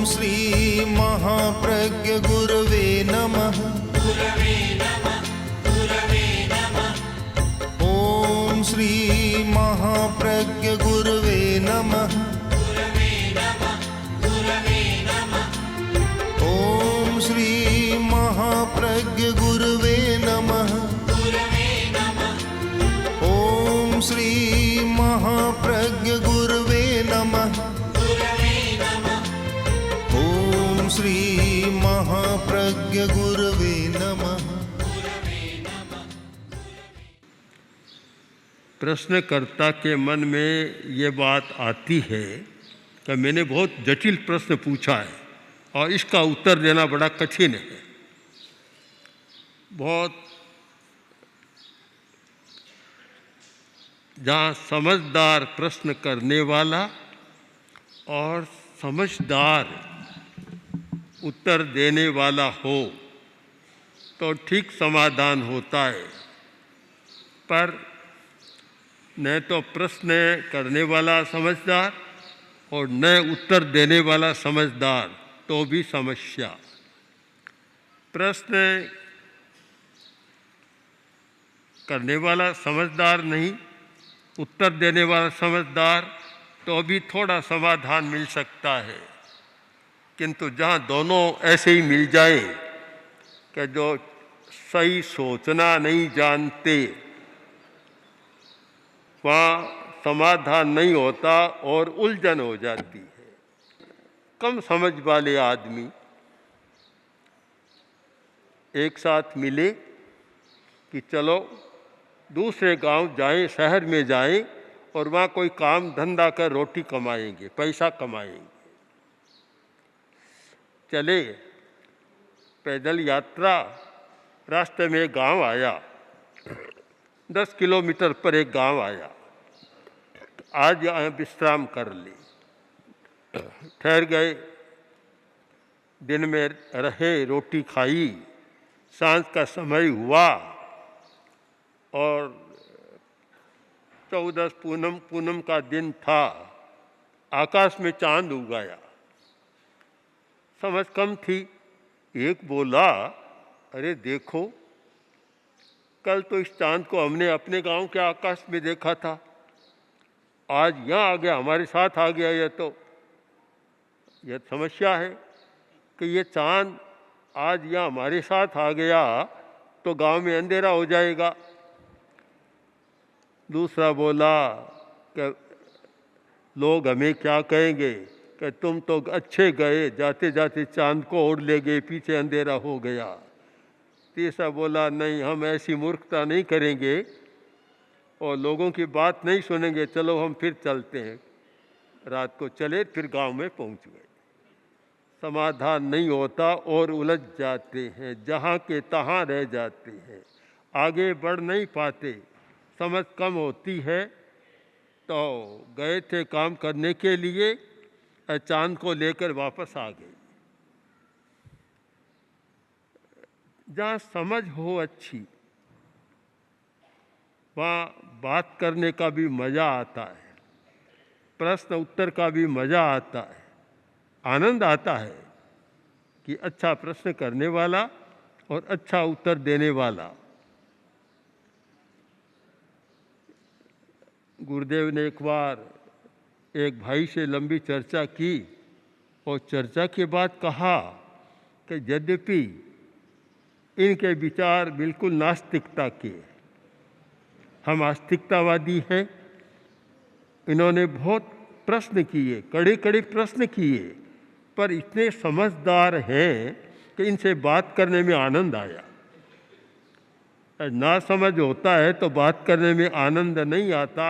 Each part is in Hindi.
श्री महाप्रज्ञ गुरवे नमः। ओम श्री महाप्रज्ञ गुरवे नमः। ओम श्री महाप्रज्ञ गुरवे नमः। ओम श्री महाप्रज्ञ गुरवे नमः। ओम श्री महाप्रज्ञ गुरवे नमः। प्रश्नकर्ता के मन में ये बात आती है कि मैंने बहुत जटिल प्रश्न पूछा है और इसका उत्तर देना बड़ा कठिन है। बहुत जहाँ समझदार प्रश्न करने वाला और समझदार उत्तर देने वाला हो तो ठीक समाधान होता है, पर न तो प्रश्न करने वाला समझदार और न उत्तर देने वाला समझदार तो भी समस्या। प्रश्न करने वाला समझदार नहीं, उत्तर देने वाला समझदार तो भी थोड़ा समाधान मिल सकता है, किंतु जहाँ दोनों ऐसे ही मिल जाए कि जो सही सोचना नहीं जानते वहाँ समाधान नहीं होता और उलझन हो जाती है। कम समझ वाले आदमी एक साथ मिले कि चलो दूसरे गांव जाएं, शहर में जाएं और वहाँ कोई काम धंधा कर रोटी कमाएंगे, पैसा कमाएंगे। चले पैदल यात्रा, रास्ते में एक गांव आया, 10 किलोमीटर पर एक गांव आया। आज यहाँ विश्राम कर ली, ठहर गए, दिन में रहे, रोटी खाई, सांझ का समय हुआ और 14 पूनम का दिन था। आकाश में चांद उगाया, समझ कम थी। एक बोला, अरे देखो, कल तो इस चांद को हमने अपने गांव के आकाश में देखा था, आज यहाँ आ गया, हमारे साथ आ गया। यह समस्या है कि ये चांद आज यहाँ हमारे साथ आ गया तो गांव में अंधेरा हो जाएगा। दूसरा बोला कि लोग हमें क्या कहेंगे कि तुम तो अच्छे गए, जाते जाते चांद को ओढ़ ले गए, पीछे अंधेरा हो गया। तीसरा बोला, नहीं, हम ऐसी मूर्खता नहीं करेंगे और लोगों की बात नहीं सुनेंगे, चलो हम फिर चलते हैं। रात को चले, फिर गांव में पहुंच गए। समाधान नहीं होता और उलझ जाते हैं, जहाँ के तहाँ रह जाते हैं, आगे बढ़ नहीं पाते, समझ कम होती है। तो गए थे काम करने के लिए, चांद को लेकर वापस आ गए। जहाँ समझ हो अच्छी, वहाँ बात करने का भी मज़ा आता है, प्रश्न उत्तर का भी मज़ा आता है, आनंद आता है कि अच्छा प्रश्न करने वाला और अच्छा उत्तर देने वाला। गुरुदेव ने एक बार एक भाई से लंबी चर्चा की और चर्चा के बाद कहा कि यद्यपि इनके विचार बिल्कुल नास्तिकता के, हम आस्तिकतावादी हैं। इन्होंने बहुत प्रश्न किए, कड़े कड़े प्रश्न किए, पर इतने समझदार हैं कि इनसे बात करने में आनंद आया। ना समझ होता है तो बात करने में आनंद नहीं आता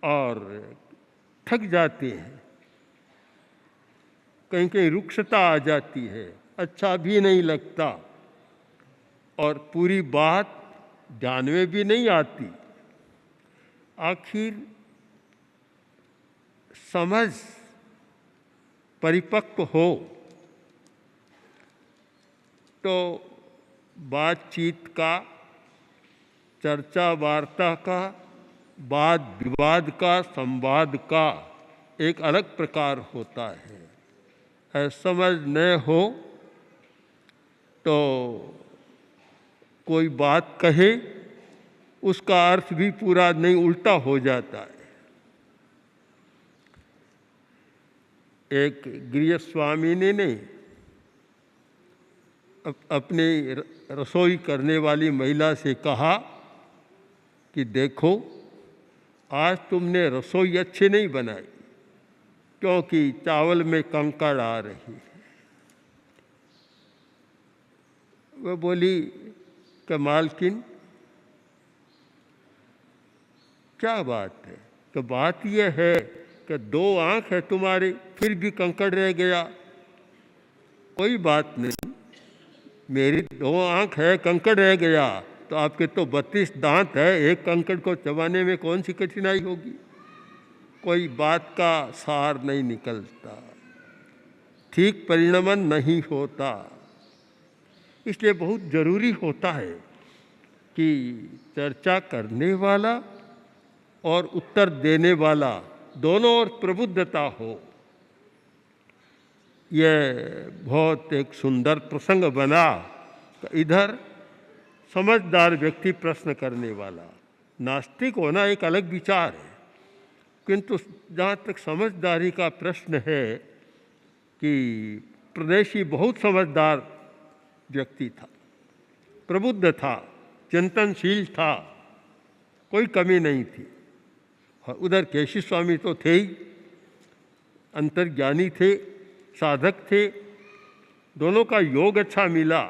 और थक जाते हैं, कहीं कहीं रुक्षता आ जाती है, अच्छा भी नहीं लगता और पूरी बात ध्यान में भी नहीं आती। आखिर समझ परिपक्व हो तो बातचीत का, चर्चा वार्ता का, वाद विवाद का, संवाद का एक अलग प्रकार होता है। समझ न हो तो कोई बात कहे उसका अर्थ भी पूरा नहीं, उल्टा हो जाता है। एक गृह स्वामी ने अपनी रसोई करने वाली महिला से कहा कि देखो, आज तुमने रसोई अच्छी नहीं बनाई क्योंकि चावल में कंकड़ आ रही है। वह बोली कि मालकिन, क्या बात है? कि बात यह है कि 2 आँख है तुम्हारी, फिर भी कंकड़ रह गया। कोई बात नहीं, मेरी 2 आँख है, कंकड़ रह गया, तो आपके तो 32 दांत है, एक कंकड़ को चबाने में कौन सी कठिनाई होगी? कोई बात का सार नहीं निकलता, ठीक परिणमन नहीं होता। इसलिए बहुत ज़रूरी होता है कि चर्चा करने वाला और उत्तर देने वाला दोनों ओर प्रबुद्धता हो। यह बहुत एक सुंदर प्रसंग बना। इधर समझदार व्यक्ति प्रश्न करने वाला, नास्तिक होना एक अलग विचार है, किंतु जहाँ तक समझदारी का प्रश्न है कि प्रदेशी बहुत समझदार व्यक्ति था, प्रबुद्ध था, चिंतनशील था, कोई कमी नहीं थी। और उधर केशी स्वामी तो थे ही, अंतर्ज्ञानी थे, साधक थे, दोनों का योग अच्छा मिला।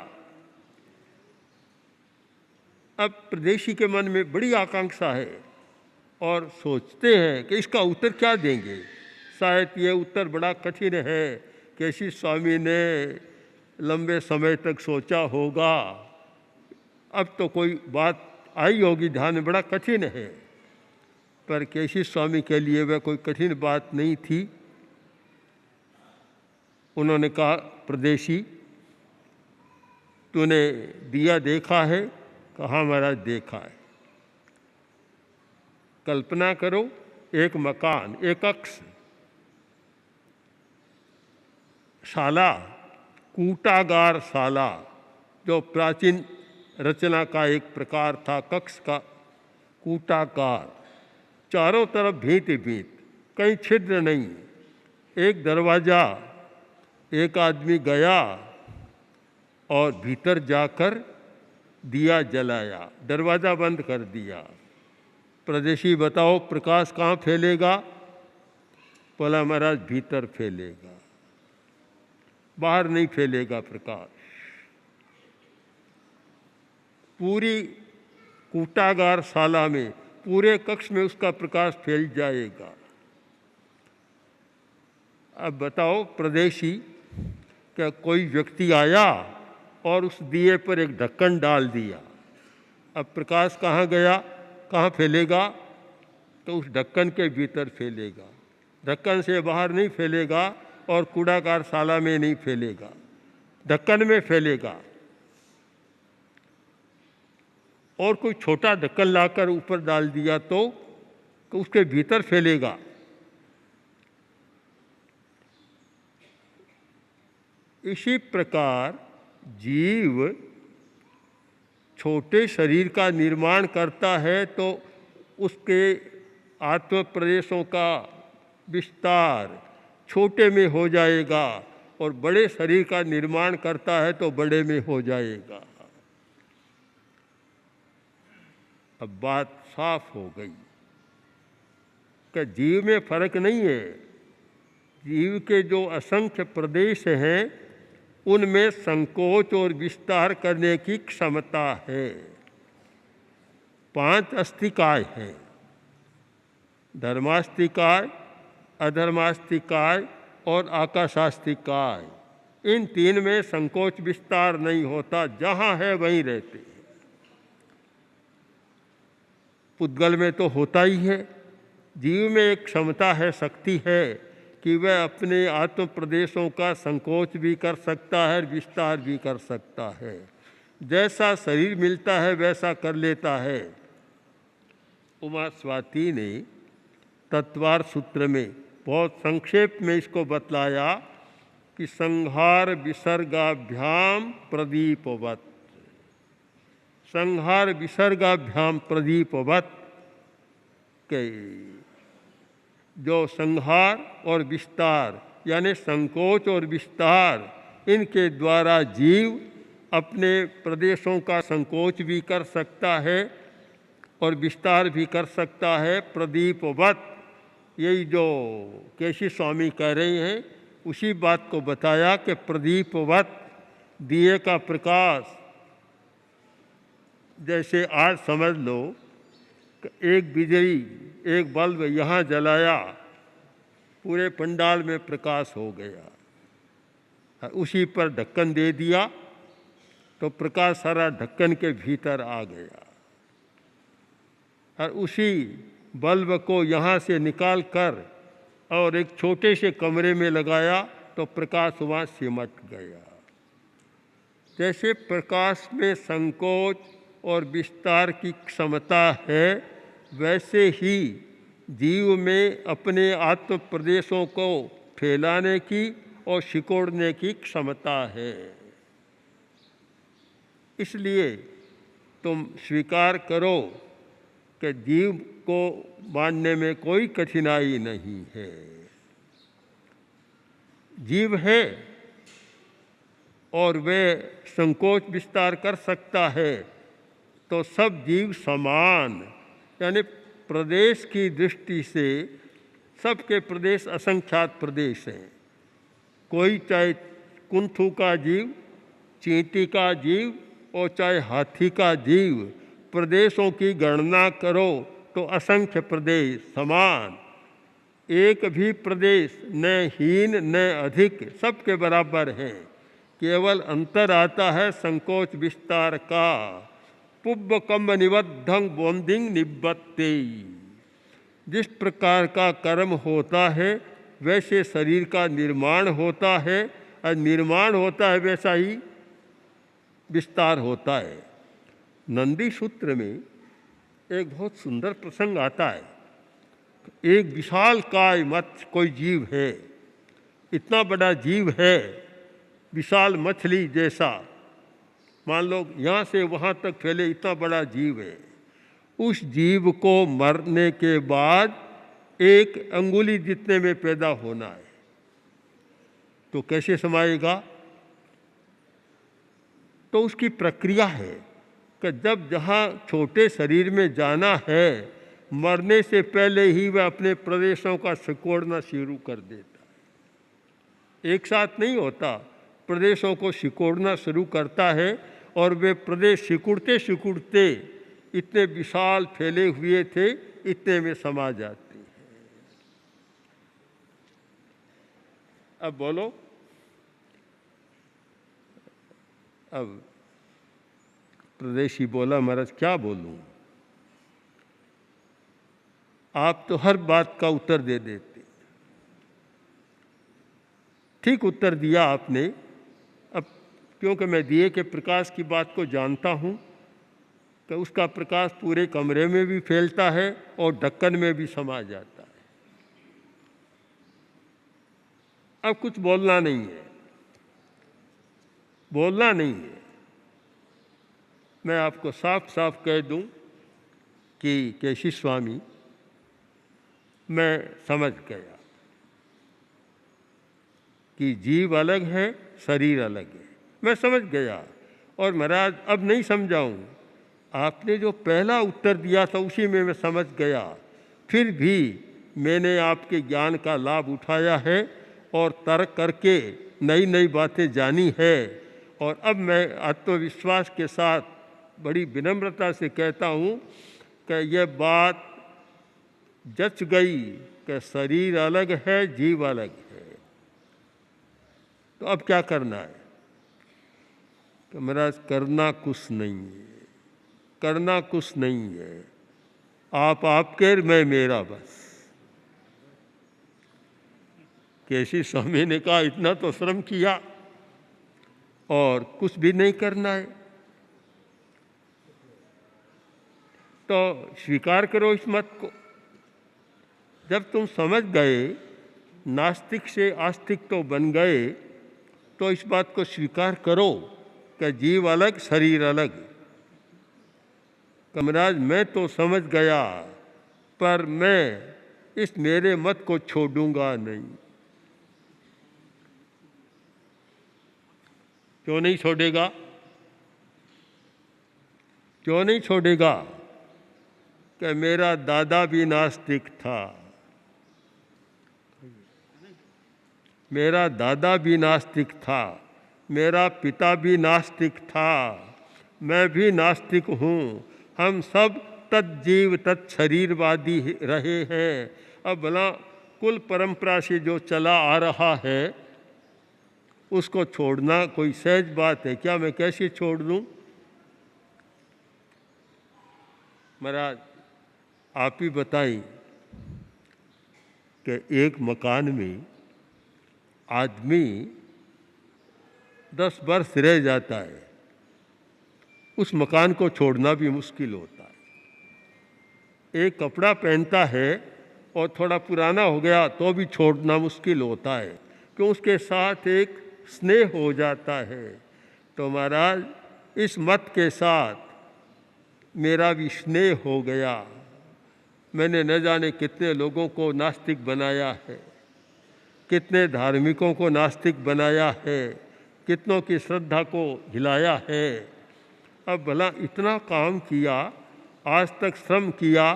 अब प्रदेशी के मन में बड़ी आकांक्षा है और सोचते हैं कि इसका उत्तर क्या देंगे। शायद ये उत्तर बड़ा कठिन है। केशी स्वामी ने लंबे समय तक सोचा होगा, अब तो कोई बात आई होगी ध्यान में, बड़ा कठिन है। पर केशी स्वामी के लिए वह कोई कठिन बात नहीं थी। उन्होंने कहा, प्रदेशी, तूने दिया देखा है? कहा, महाराज देखा है। कल्पना करो, एक मकान, एक कक्ष, शाला, कूटागार शाला, जो प्राचीन रचना का एक प्रकार था, कक्ष का कूटागार, चारों तरफ भीत ही भीत, कहीं छिद्र नहीं, एक दरवाज़ा। एक आदमी गया और भीतर जाकर दिया जलाया, दरवाज़ा बंद कर दिया। प्रदेशी, बताओ प्रकाश कहाँ फैलेगा? बोला, महाराज भीतर फैलेगा, बाहर नहीं फैलेगा प्रकाश। पूरी कूटागार शाला में, पूरे कक्ष में उसका प्रकाश फैल जाएगा। अब बताओ प्रदेशी, क्या कोई व्यक्ति आया और उस दिए पर एक ढक्कन डाल दिया, अब प्रकाश कहाँ गया, कहाँ फैलेगा? तो उस ढक्कन के भीतर फैलेगा, ढक्कन से बाहर नहीं फैलेगा और कूड़ागार शाला में नहीं फैलेगा, ढक्कन में फैलेगा। और कोई छोटा ढक्कन लाकर ऊपर डाल दिया तो उसके भीतर फैलेगा। इसी प्रकार जीव छोटे शरीर का निर्माण करता है तो उसके आत्म प्रदेशों का विस्तार छोटे में हो जाएगा, और बड़े शरीर का निर्माण करता है तो बड़े में हो जाएगा। अब बात साफ हो गई कि जीव में फर्क नहीं है। जीव के जो असंख्य प्रदेश हैं उनमें संकोच और विस्तार करने की क्षमता है। 5 अस्तिकाय हैं, धर्मास्तिकाय, अधर्मास्तिकाय और आकाशास्तिकाय। इन 3 में संकोच विस्तार नहीं होता, जहाँ है वहीं रहते हैं। पुद्गल में तो होता ही है। जीव में एक क्षमता है, शक्ति है कि वह अपने आत्म प्रदेशों का संकोच भी कर सकता है, विस्तार भी कर सकता है। जैसा शरीर मिलता है वैसा कर लेता है। उमा स्वाति ने तत्वार सूत्र में बहुत संक्षेप में इसको बतलाया कि संहार विसर्गाभ्याम प्रदीपवत, संहार विसर्गाभ्याम प्रदीपवत के जो संहार और विस्तार यानी संकोच और विस्तार, इनके द्वारा जीव अपने प्रदेशों का संकोच भी कर सकता है और विस्तार भी कर सकता है। प्रदीपवत, यही जो केशी स्वामी कह रहे हैं उसी बात को बताया कि प्रदीपवत, दिए का प्रकाश। जैसे आज समझ लो कि एक बिजली, एक बल्ब यहाँ जलाया, पूरे पंडाल में प्रकाश हो गया, उसी पर ढक्कन दे दिया तो प्रकाश सारा ढक्कन के भीतर आ गया, और उसी बल्ब को यहाँ से निकाल कर और एक छोटे से कमरे में लगाया तो प्रकाश वहाँ सिमट गया। जैसे प्रकाश में संकोच और विस्तार की क्षमता है, वैसे ही जीव में अपने आत्म प्रदेशों को फैलाने की और सिकोड़ने की क्षमता है। इसलिए तुम स्वीकार करो कि जीव को मानने में कोई कठिनाई नहीं है। जीव है और वे संकोच विस्तार कर सकता है, तो सब जीव समान, यानी प्रदेश की दृष्टि से सबके प्रदेश असंख्यात प्रदेश हैं। कोई चाहे कुंथू का जीव, चींटी का जीव और चाहे हाथी का जीव, प्रदेशों की गणना करो तो असंख्य प्रदेश समान। एक भी प्रदेश न हीन न अधिक, सबके बराबर हैं। केवल अंतर आता है संकोच विस्तार का। पुब्ब कम्ब निबद्धं बोंदिंग निबत्ते, जिस प्रकार का कर्म होता है वैसे शरीर का निर्माण होता है, और निर्माण होता है वैसा ही विस्तार होता है। नंदी सूत्र में एक बहुत सुंदर प्रसंग आता है। एक विशाल काय मत्स्य कोई जीव है, इतना बड़ा जीव है, विशाल मछली जैसा, मान लो यहाँ से वहाँ तक फैले, इतना बड़ा जीव है। उस जीव को मरने के बाद एक अंगुली जितने में पैदा होना है, तो कैसे समाएगा? तो उसकी प्रक्रिया है कि जब जहाँ छोटे शरीर में जाना है, मरने से पहले ही वह अपने प्रदेशों का सिकोड़ना शुरू कर देता है। एक साथ नहीं होता, प्रदेशों को सिकोड़ना शुरू करता है और वे प्रदेश सिकुड़ते सिकुड़ते इतने विशाल फैले हुए थे, इतने में समा जाते हैं। अब बोलो, अब प्रदेशी बोला, महाराज क्या बोलूं? आप तो हर बात का उत्तर दे देते। ठीक उत्तर दिया आपने। अब क्योंकि मैं दिए के प्रकाश की बात को जानता हूं कि उसका प्रकाश पूरे कमरे में भी फैलता है और ढक्कन में भी समा जाता है। अब कुछ बोलना नहीं है, बोलना नहीं है। मैं आपको साफ साफ कह दूं कि केशी स्वामी, मैं समझ गया कि जीव अलग है, शरीर अलग है। मैं समझ गया, और महाराज अब नहीं समझाऊं। आपने जो पहला उत्तर दिया था उसी में मैं समझ गया। फिर भी मैंने आपके ज्ञान का लाभ उठाया है और तर्क करके नई नई बातें जानी है। और अब मैं आत्मविश्वास के साथ बड़ी विनम्रता से कहता हूँ कि यह बात जच गई कि शरीर अलग है, जीव अलग है। तो अब क्या करना है? कि महाराज करना कुछ नहीं है, करना कुछ नहीं है। आप आपके, मैं मेरा, बस। केशी स्वामी ने कहा, इतना तो श्रम किया और कुछ भी नहीं करना है, तो स्वीकार करो इस मत को। जब तुम समझ गए, नास्तिक से आस्तिक तो बन गए, तो इस बात को स्वीकार करो कि जीव अलग शरीर अलग। महाराज मैं तो समझ गया, पर मैं इस मेरे मत को छोड़ूंगा नहीं। क्यों नहीं छोड़ेगा? क्यों नहीं छोड़ेगा? कि मेरा दादा भी नास्तिक था, मेरा दादा भी नास्तिक था, मेरा पिता भी नास्तिक था, मैं भी नास्तिक हूँ। हम सब तज्जीव तत्शरीरवादी रहे हैं। अब भला कुल परंपरा से जो चला आ रहा है उसको छोड़ना कोई सहज बात है क्या? मैं कैसे छोड़ दूँ? महाराज आप ही बताएं कि एक मकान में आदमी 10 वर्ष रह जाता है, उस मकान को छोड़ना भी मुश्किल होता है। एक कपड़ा पहनता है और थोड़ा पुराना हो गया तो भी छोड़ना मुश्किल होता है, क्यों? उसके साथ एक स्नेह हो जाता है। तो महाराज इस मत के साथ मेरा भी स्नेह हो गया। मैंने न जाने कितने लोगों को नास्तिक बनाया है, कितने धार्मिकों को नास्तिक बनाया है, कितनों की श्रद्धा को हिलाया है। अब भला इतना काम किया, आज तक श्रम किया,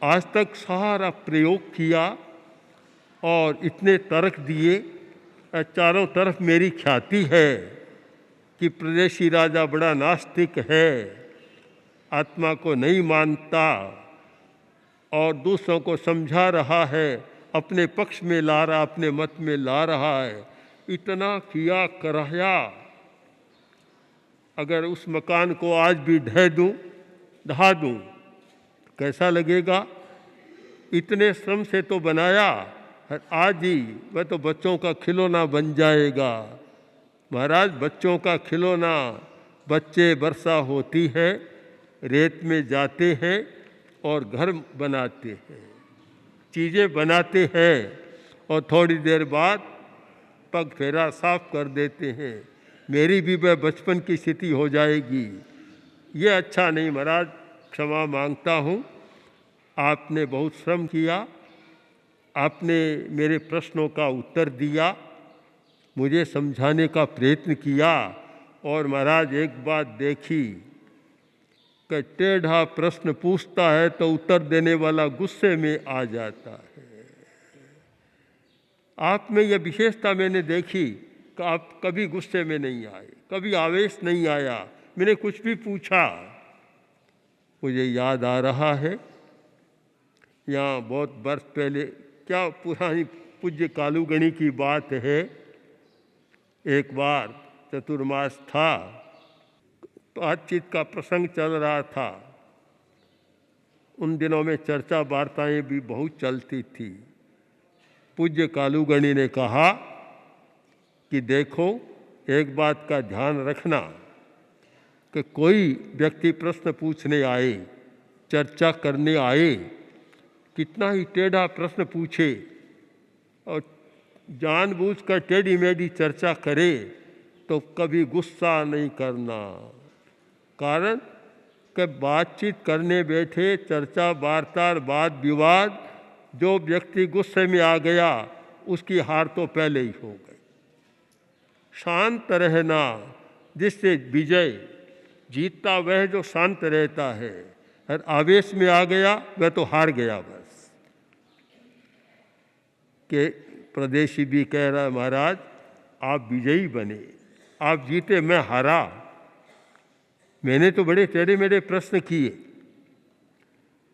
आज तक सारा प्रयोग किया और इतने तर्क दिए, चारों तरफ मेरी ख्याति है कि प्रदेशी राजा बड़ा नास्तिक है, आत्मा को नहीं मानता और दूसरों को समझा रहा है, अपने पक्ष में ला रहा, अपने मत में ला रहा है। इतना किया कराया, अगर उस मकान को आज भी ढहा दूँ कैसा लगेगा? इतने श्रम से तो बनाया, आज ही वह तो बच्चों का खिलौना बन जाएगा। महाराज बच्चों का खिलौना, बच्चे वर्षा होती है, रेत में जाते हैं और घर बनाते हैं, चीज़ें बनाते हैं और थोड़ी देर बाद पग फेरा साफ कर देते हैं। मेरी भी वह बचपन की स्थिति हो जाएगी। ये अच्छा नहीं महाराज, क्षमा मांगता हूँ। आपने बहुत श्रम किया, आपने मेरे प्रश्नों का उत्तर दिया, मुझे समझाने का प्रयत्न किया। और महाराज एक बात देखी कि टेढ़ा प्रश्न पूछता है तो उत्तर देने वाला गुस्से में आ जाता है। आप में यह विशेषता मैंने देखी कि आप कभी गुस्से में नहीं आए, कभी आवेश नहीं आया। मैंने कुछ भी पूछा, मुझे याद आ रहा है यहाँ बहुत वर्ष पहले, क्या पुरानी पूज्य कालूगणी की बात है। एक बार चतुर्मास था, बातचीत का प्रसंग चल रहा था। उन दिनों में चर्चा वार्ताएं भी बहुत चलती थी। पूज्य कालूगणी ने कहा कि देखो, एक बात का ध्यान रखना कि कोई व्यक्ति प्रश्न पूछने आए, चर्चा करने आए, कितना ही टेढ़ा प्रश्न पूछे और जानबूझकर टेढ़ी मेढ़ी चर्चा करे तो कभी गुस्सा नहीं करना। कारण कि बातचीत करने बैठे, चर्चा वार्ता वाद विवाद, जो व्यक्ति गुस्से में आ गया उसकी हार तो पहले ही हो गई। शांत रहना, जिससे विजय जीतता वह जो शांत रहता है, और आवेश में आ गया वह तो हार गया। बस के प्रदेशी भी कह रहा है, महाराज आप विजयी बने, आप जीते, मैं हारा। मैंने तो बड़े टेढ़े मेढ़े प्रश्न किए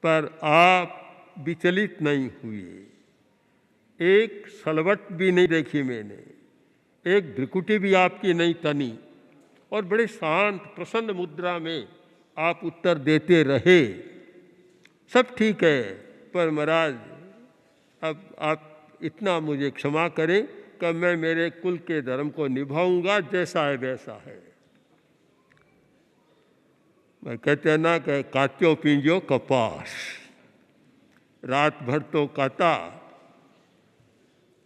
पर आप विचलित नहीं हुए, एक सलवट भी नहीं देखी मैंने, एक भ्रिकुटी भी आपकी नहीं तनी, और बड़े शांत प्रसन्न मुद्रा में आप उत्तर देते रहे। सब ठीक है, पर महाराज अब आप इतना मुझे क्षमा करें कि मैं मेरे कुल के धर्म को निभाऊंगा, जैसा है वैसा है। मैं कहते हैं ना कि कात्यो पींजो कपास, रात भर तो काता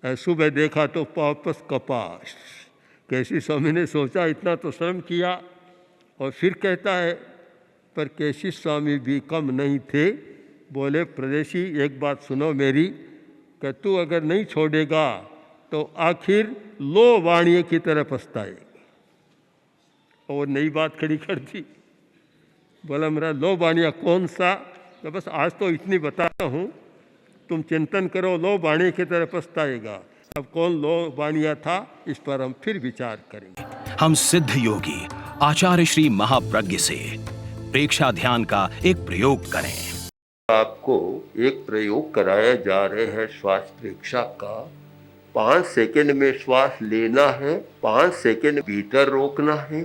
सुबह देखा तो वापस कपास। केसी स्वामी ने सोचा इतना तो श्रम किया, और फिर कहता है पर केसी स्वामी भी कम नहीं थे। बोले प्रदेशी एक बात सुनो मेरी, कि तू अगर नहीं छोड़ेगा तो आखिर लो वाणिये की तरह पछताएगा। और नई बात खड़ी कर दी। बोला मेरा लो वाणिया कौन सा? तो बस आज तो इतनी बताता हूँ, तुम चिंतन करो, लो वाणिये की तरह पछताएगा। अब कौन लो वाणिया था, इस पर हम फिर विचार करेंगे। हम सिद्ध योगी आचार्य श्री महाप्रज्ञ से प्रेक्षा ध्यान का एक प्रयोग करें। आपको एक प्रयोग कराया जा रहे हैं श्वास प्रेक्षा का। 5 सेकंड में श्वास लेना है, 5 सेकंड भीतर रोकना है,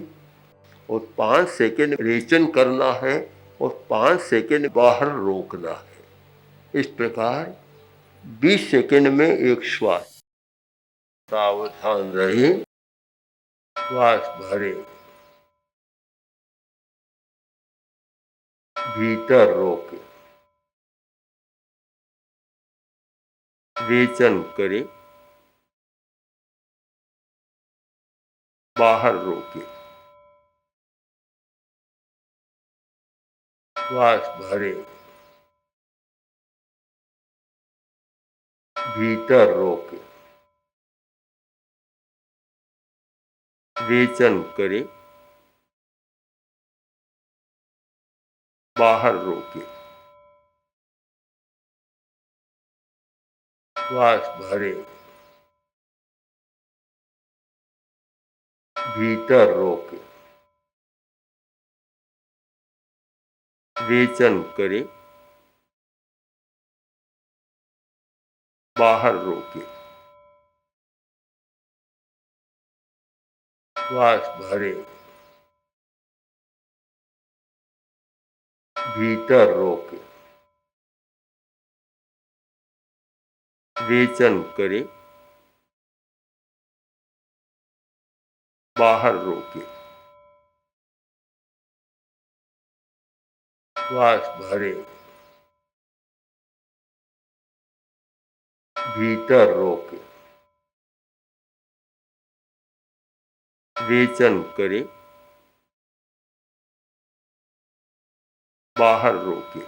और 5 सेकंड रेचन करना है, और 5 सेकंड बाहर रोकना है। इस प्रकार 20 सेकंड में एक श्वास। सावधान रहे, श्वास भरे, भीतर रोके, रेचन करे, बाहर रोके, श्वास भरे, भीतर रोके, रेचन करे, बाहर रोके, श्वास भरे, भीतर रोके, रेचन करे, बाहर रोके, श्वास भरे, भीतर रोके, रेचन करे, बाहर रोके, श्वास भरे, भीतर रोके, रेचन करे, बाहर रोके,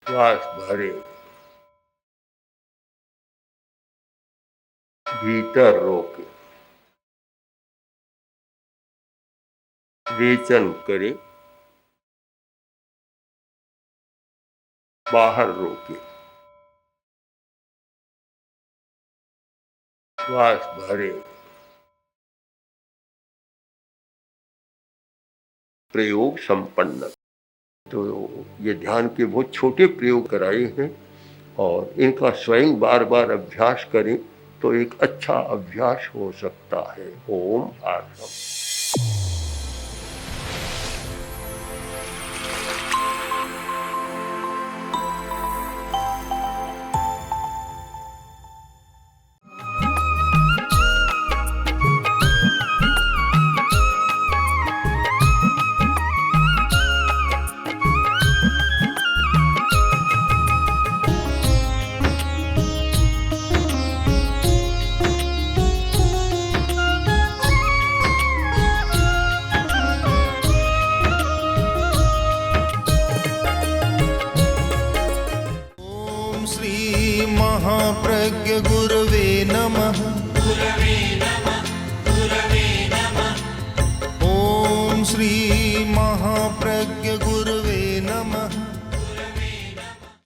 श्वास भरे, भीतर रोके, रेचन करे, बाहर रोके, श्वास भरे। प्रयोग संपन्न। तो ये ध्यान के बहुत छोटे प्रयोग कराए हैं, और इनका स्वयं बार बार अभ्यास करें तो एक अच्छा अभ्यास हो सकता है। ओम आत्मा। महाप्रज्ञ गुरवे नमः। ओम श्री महाप्रज्ञ